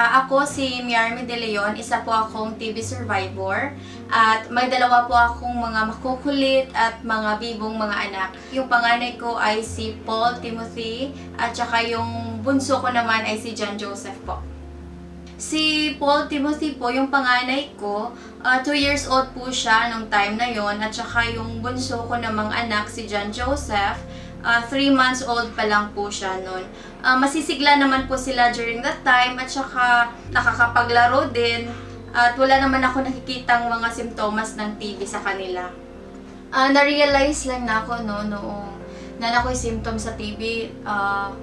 Ako si Miarmi De Leon, isa po akong TV survivor at may dalawa po akong mga makukulit at mga bibong mga anak. Yung panganay ko ay si Paul Timothy at saka yung bunso ko naman ay si John Joseph po. Si Paul Timothy po, yung panganay ko, 2 years old po siya nung time na yon at saka yung bunso ko namang anak, si John Joseph, 3 months old pa lang po siya noon. Masisigla naman po sila during that time at saka nakakapaglaro din at wala naman ako nakikitang mga simptomas ng TB sa kanila. Na-realize lang na ako noong na ako'y symptoms sa TB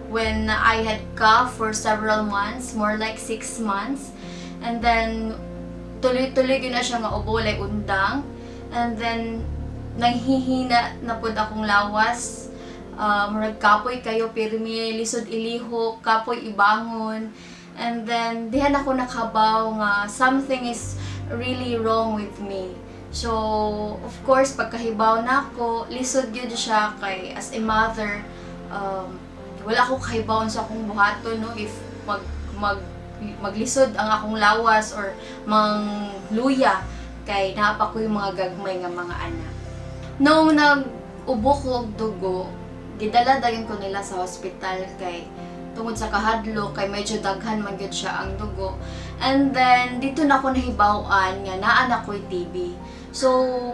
when I had cough for several months, more like 6 months. And then, tuloy-tuloy yun na siya nga ubo, like undang. And then, nanghihina na po akong lawas. Murag kapoy kayo, pirmi, lisod ilihok, kapoy ibangon. And then, dihan ako nakabaw nga something is really wrong with me. So, of course, pagkahibaw na ako, lisod yun siya kay as a mother, wala akong kahibawan sa akong buhaton, no? If maglisod ang akong lawas or mangluya, kay napa ko yung mga gagmay nga mga anak. Noong nag-ubo ko og dugo, gidala-dagan ko nila sa hospital kay tungod sa kahadlo kay medyo daghan man gyud siya ang dugo. And then dito na ako nahibaw-an nga naa na ko'y TB. So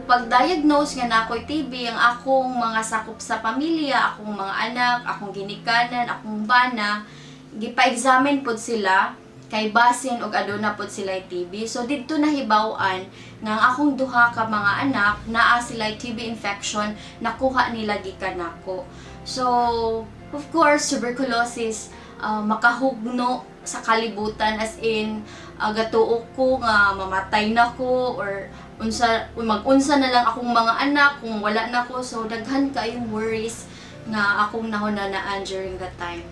pag-diagnose nga na ako'y TB, ang akong mga sakop sa pamilya, akong mga anak, akong ginikanan, akong bana, gipa-examine pod sila kay basin og aduna pod sila TB. So dito nahibaw-an nga ang akong duha ka mga anak naa sila TB infection, nakuha nila gikan nako. So of course, tuberculosis, makahugno sa kalibutan as in, gatuok ko nga mamatay na ko or mag-unsa na lang akong mga anak kung wala na ko. So, daghan kayong worries nga akong nahunanaan during that time.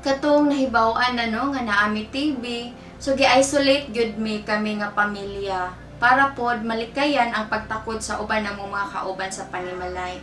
Katong nahibaw-an na nga naami TB, so gi-isolate gyud mi kami nga pamilya para pod malikayan ang pagtakod sa uban namong mga kauban sa panimalay.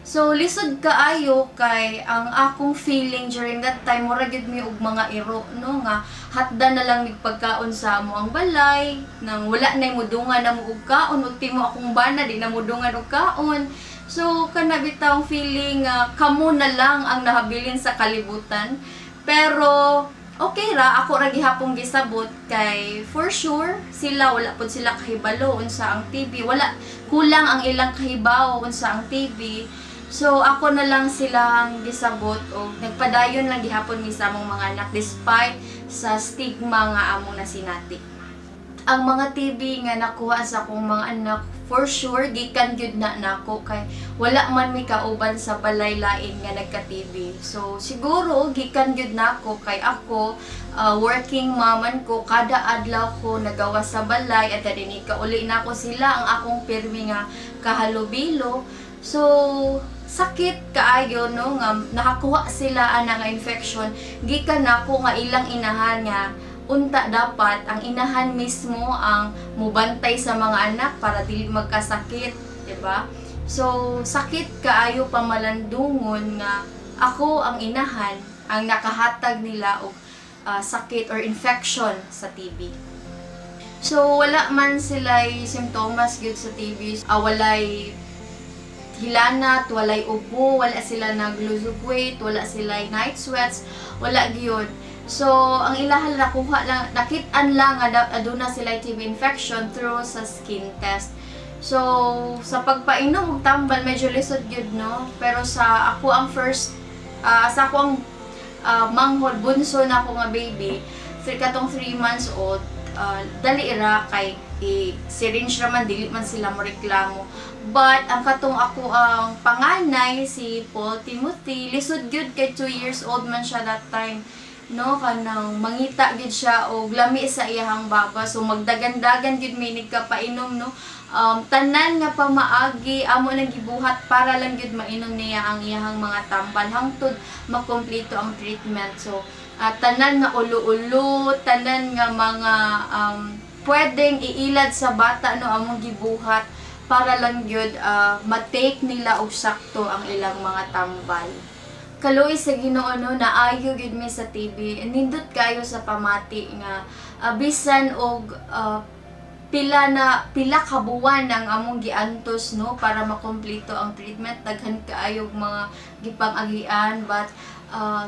So, lisod kaayo kay ang akong feeling during that time, mura gyud mi og mga iro, no, nga hatda na lang mig pagkaon sa amo ang balay, nang wala na mudungan na mo og kaon, ug timo akong bana di na mudungan og kaon. So, kana bitawng feeling kamo na lang ang nahabilin sa kalibutan. Pero okay ra, ako ra gihapon gisabot kay for sure sila wala pud sila kahibalo unsa ang TB, wala kulang ang ilang kahibaw unsa ang TB. So, ako na lang silang gisabot o nagpadayon lang gihapon mi sa among mga anak despite sa stigma nga among nasinati. Ang mga TB nga nakuha sa akong mga anak, for sure, gikan gyud na nako kay wala man mi kauban sa balay lain nga nagka-TB. So, siguro, gikan gyud nako kay ako, working maman ko, kada adlaw ko nagawa sa balay at dini kauli nako sila ang akong pirmi nga kahalubilo. So, sakit kaayo no nga nakakuha sila ana nga infection gikan nako nga ilang inahan nga unta dapat ang inahan mismo ang mubantay sa mga anak para dili magkasakit, di ba? So sakit kaayo pamalandungon nga ako ang inahan ang nakahatag nila og sakit or infection sa TB. So wala man sila'y simptomas gyud sa TB, walay hilanat, walay ubo, wala sila nag-lose weight, wala sila night sweats, wala gyud. So, ang ilahal nakuha lang, nakit-an lang aduna sila TB infection through sa skin test. So, sa pagpainom og tambal medyo lisod gyud no, pero sa ako ang first sa ako ang manghod bunso na ako nga baby, katong 3 months old, dali ra kay syringe raman dili man sila mo reklamo. But ang katong ako ang panganay si Paul Timothy, lisod gyud kay 2 years old man siya that time, no, kanang mangita gyud siya og lami sa iyahang baba. So magdagan-dagan gyud mi nigkapainom no. Tanan nga pamaagi amo nang gibuhat para lang gyud mainom niya ang iyahang mga tambal hangtod makompleto ang treatment. So tanan nga ulo-ulo, tanan nga mga pwedeng iilad sa bata no among gibuhat para lang gyud ma-take nila og sakto ang ilang mga tambal. kaluoy sa Ginoo no, naayo gid mi sa TB. Nindot kayo sa pamati nga bisan og pila ka buwan ang among giantos no para makompleto ang treatment, daghan kaayo mga gipang-agian, but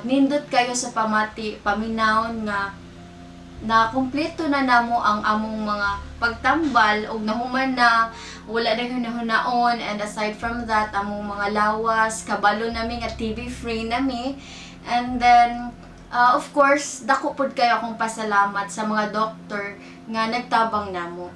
nindot kayo sa pamati, paminawon nga na kumpleto na namo ang among mga pagtambal og nahuman na wala na hunahunaon, and aside from that among mga lawas kabalo nami nga TB free nami. And then of course dako pud kayo akong pasalamat sa mga doktor nga nagtabang namo.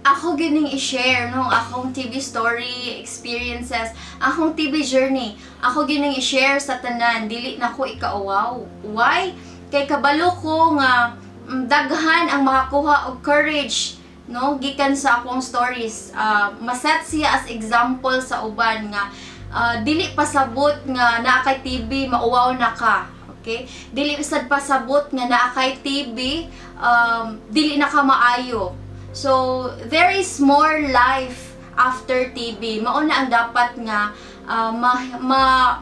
Ako gining i-share no akong TB story, experiences, akong TB journey. Ako gining i-share sa tanan, dili na ko ikauwaw. Why? Kay kabalo ko nga daghan ang makakuha og courage no gikan sa akong stories. Maset siya as example sa uban nga dili pasabot nga naa kay TB mauwaw na ka. Okay? Dili sad pasabot nga naa kay TB dili na ka maayo. So there is more life after TB. Mao na ang dapat nga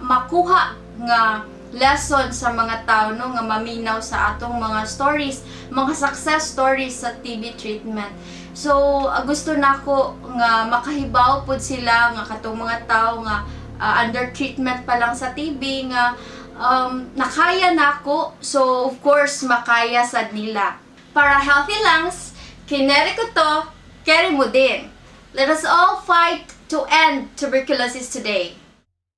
makuha nga lesson sa mga tao no nga maminaw sa atong mga stories, mga success stories sa TB treatment. So gusto nako nga makahibaw pud sila nga katong mga tao nga under treatment pa lang sa TB nga nakaya nako, so of course makaya sad nila. Para healthy lungs, kineri ko to, keri mo din. Let us all fight to end tuberculosis today.